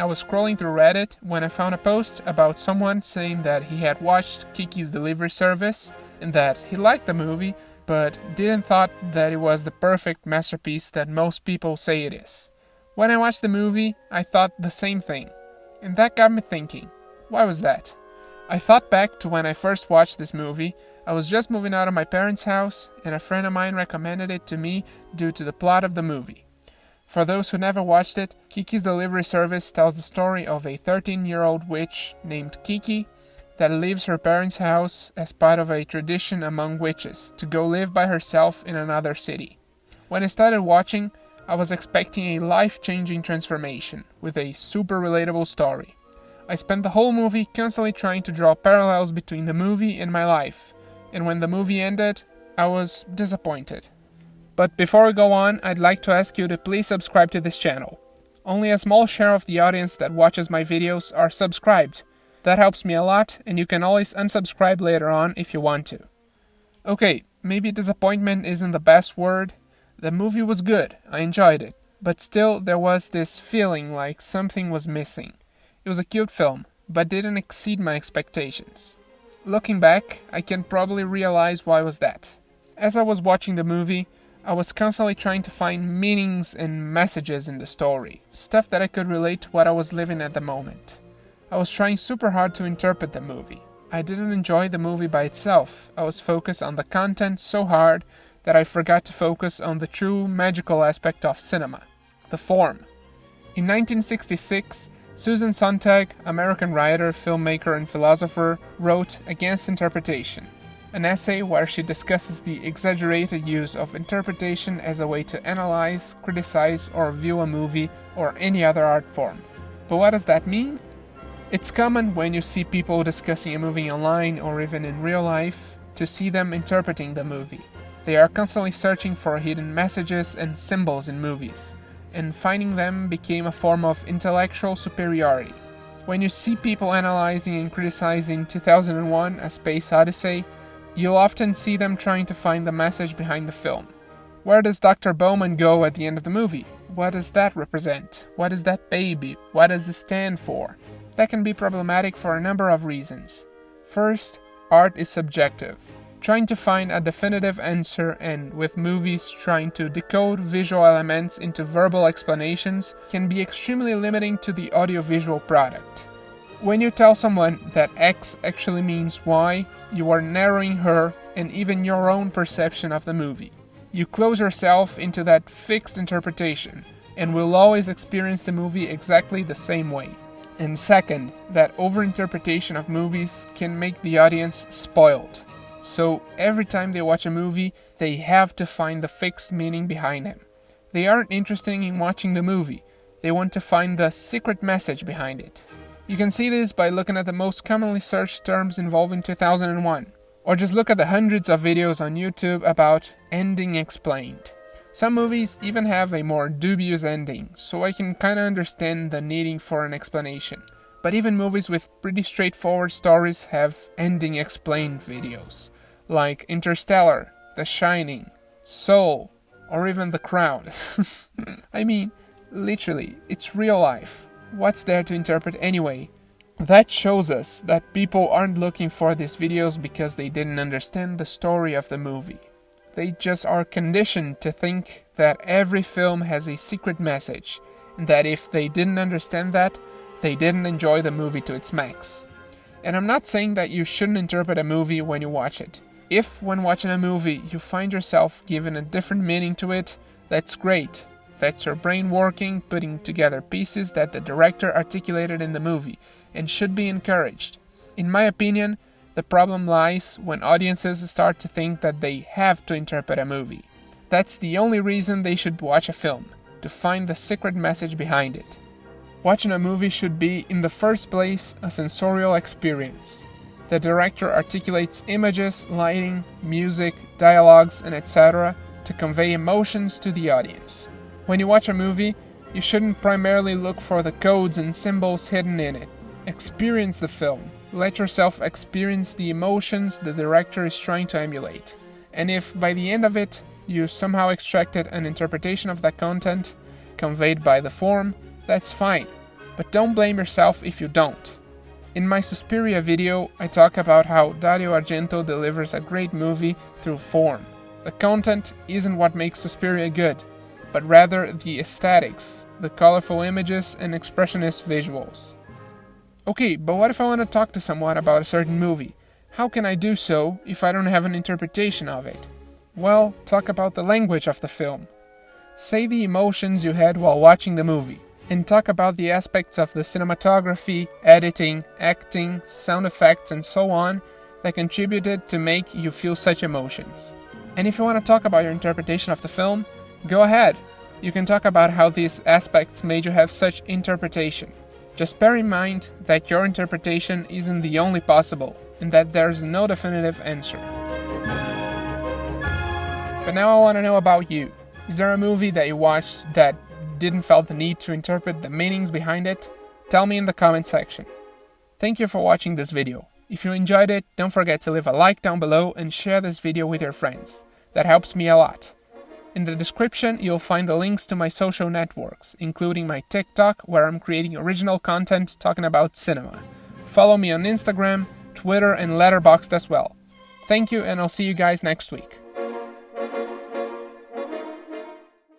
I was scrolling through Reddit when I found a post about someone saying that he had watched Kiki's Delivery Service and that he liked the movie, but didn't thought that it was the perfect masterpiece that most people say it is. When I watched the movie, I thought the same thing, and that got me thinking, why was that? I thought back to when I first watched this movie. I was just moving out of my parents' house, and a friend of mine recommended it to me due to the plot of the movie. For those who never watched it, Kiki's Delivery Service tells the story of a 13-year-old witch named Kiki that leaves her parents' house as part of a tradition among witches to go live by herself in another city. When I started watching, I was expecting a life-changing transformation with a super relatable story. I spent the whole movie constantly trying to draw parallels between the movie and my life, and when the movie ended, I was disappointed. But before we go on, I'd like to ask you to please subscribe to this channel. Only a small share of the audience that watches my videos are subscribed. That helps me a lot, and you can always unsubscribe later on if you want to. Okay, maybe disappointment isn't the best word. The movie was good, I enjoyed it, but still there was this feeling like something was missing. It was a cute film, but didn't exceed my expectations. Looking back, I can probably realize why was that. As I was watching the movie, I was constantly trying to find meanings and messages in the story, stuff that I could relate to what I was living at the moment. I was trying super hard to interpret the movie. I didn't enjoy the movie by itself. I was focused on the content so hard that I forgot to focus on the true magical aspect of cinema, the form. In 1966, Susan Sontag, American writer, filmmaker, and philosopher, wrote Against Interpretation, an essay where she discusses the exaggerated use of interpretation as a way to analyze, criticize, or view a movie or any other art form. But what does that mean? It's common when you see people discussing a movie online or even in real life to see them interpreting the movie. They are constantly searching for hidden messages and symbols in movies, and finding them became a form of intellectual superiority. When you see people analyzing and criticizing 2001: A Space Odyssey, you'll often see them trying to find the message behind the film. Where does Dr. Bowman go at the end of the movie? What does that represent? What is that baby? What does it stand for? That can be problematic for a number of reasons. First, art is subjective. Trying to find a definitive answer, and with movies trying to decode visual elements into verbal explanations, can be extremely limiting to the audiovisual product. When you tell someone that X actually means Y, you are narrowing her and even your own perception of the movie. You close yourself into that fixed interpretation, and will always experience the movie exactly the same way. And second, that overinterpretation of movies can make the audience spoiled. So every time they watch a movie, they have to find the fixed meaning behind it. They aren't interested in watching the movie, they want to find the secret message behind it. You can see this by looking at the most commonly searched terms involving 2001, or just look at the hundreds of videos on YouTube about ending explained. Some movies even have a more dubious ending, so I can kinda understand the needing for an explanation. But even movies with pretty straightforward stories have ending explained videos, like Interstellar, The Shining, Soul, or even The Crown. I mean, literally, it's real life. What's there to interpret anyway? That shows us that people aren't looking for these videos because they didn't understand the story of the movie. They just are conditioned to think that every film has a secret message, and that if they didn't understand that, they didn't enjoy the movie to its max. And I'm not saying that you shouldn't interpret a movie when you watch it. If, when watching a movie, you find yourself giving a different meaning to it, that's great. That's your brain working, putting together pieces that the director articulated in the movie, and should be encouraged. In my opinion, the problem lies when audiences start to think that they have to interpret a movie. That's the only reason they should watch a film, to find the secret message behind it. Watching a movie should be, in the first place, a sensorial experience. The director articulates images, lighting, music, dialogues, and etc. to convey emotions to the audience. When you watch a movie, you shouldn't primarily look for the codes and symbols hidden in it. Experience the film. Let yourself experience the emotions the director is trying to emulate. And if, by the end of it, you somehow extracted an interpretation of that content, conveyed by the form, that's fine. but don't blame yourself if you don't. In my Suspiria video, I talk about how Dario Argento delivers a great movie through form. The content isn't what makes Suspiria good, but rather the aesthetics, the colorful images and expressionist visuals. Okay, but what if I want to talk to someone about a certain movie? How can I do so if I don't have an interpretation of it? Well, talk about the language of the film. Say the emotions you had while watching the movie, and talk about the aspects of the cinematography, editing, acting, sound effects, and so on that contributed to make you feel such emotions. And if you want to talk about your interpretation of the film, go ahead. You can talk about how these aspects made you have such interpretation. Just bear in mind that your interpretation isn't the only possible, and that there's no definitive answer. But now I want to know about you. Is there a movie that you watched that didn't felt the need to interpret the meanings behind it? Tell me in the comment section. Thank you for watching this video. If you enjoyed it, don't forget to leave a like down below and share this video with your friends. That helps me a lot. In the description, you'll find the links to my social networks, including my TikTok, where I'm creating original content talking about cinema. Follow me on Instagram, Twitter, and Letterboxd as well. Thank you, and I'll see you guys next week.